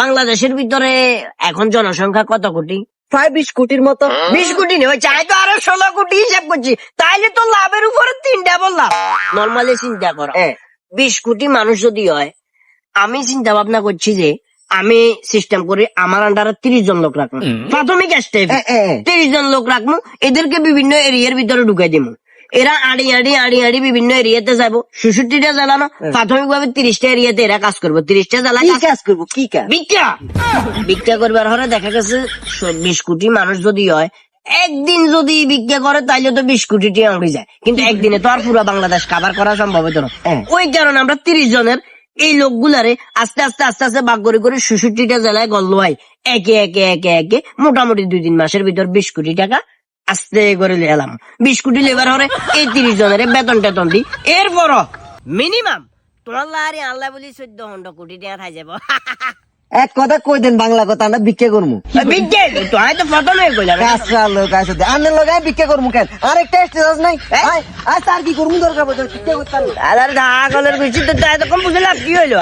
বাংলাদেশের ভিতরে এখন জনসংখ্যা কত কোটি? প্রায় 20 কোটির মতো। 20 কোটি নেই, চাই তো আরো 16 কোটি হিসাব করছি। তাইলে তো লাভের উপরে 3টা বললাম। নর্মালি চিন্তা করো, 20 কোটি মানুষ যদি হয়, আমি চিন্তা ভাবনা করছি যে আমি সিস্টেম করি আমার আন্ডারে 30 জন লোক রাখবো, প্রাথমিক স্টেপ 30 জন লোক রাখবো, এদেরকে বিভিন্ন এরিয়ার ভিতরে ঢুকাই দিব। এরা আড়ি আড়ি বিভিন্ন এরিয়াতে যাবো। 66টা জেলা না, প্রাথমিক ভাবে 30টা এরিয়াতে এরা কাজ করবো। 30টা জেলা কাজ করবো কি কাজ? ভিক্ষা করবার হলে দেখা গেছে 20 কোটি মানুষ যদি হয়, একদিন যদি ভিক্ষা করে তাইলে তো 20 কোটি টাকা উড়ে যায়। কিন্তু একদিনে তো আর পুরো বাংলাদেশ কাভার করা সম্ভব হতো না। ওই কারণে আমরা 30 জনের এই লোকগুলারে আস্তে আস্তে ভাগ করে 66টা জেলায় গল্ল হয়। একে মোটামুটি 2-3 মাসের ভিতর 20 কোটি টাকা আস্তে করে এলাম। 20 কোটি লেবার হরে এই 30 জনের বেতন টেতন দিই। এরপর মিনিমাম তোমার লারি আল্লাহ বলি 14 কোটি টাকা খাই যাব। এক কথা কই দেন, বাংলা কথা, আমরা ভিক্ষা করবো। বিজ্ঞে তো হয়তো প্রথমে কইলাম লোক আছে আনের লগে ভিক্ষা করবো কেন? আরেকটা স্টেটাস নাই। আচ্ছা আর কি করবো, দরকার ভিক্ষা করতে আর ঢাকলের বেশি তো এত কম বুঝলাম কি হইলো।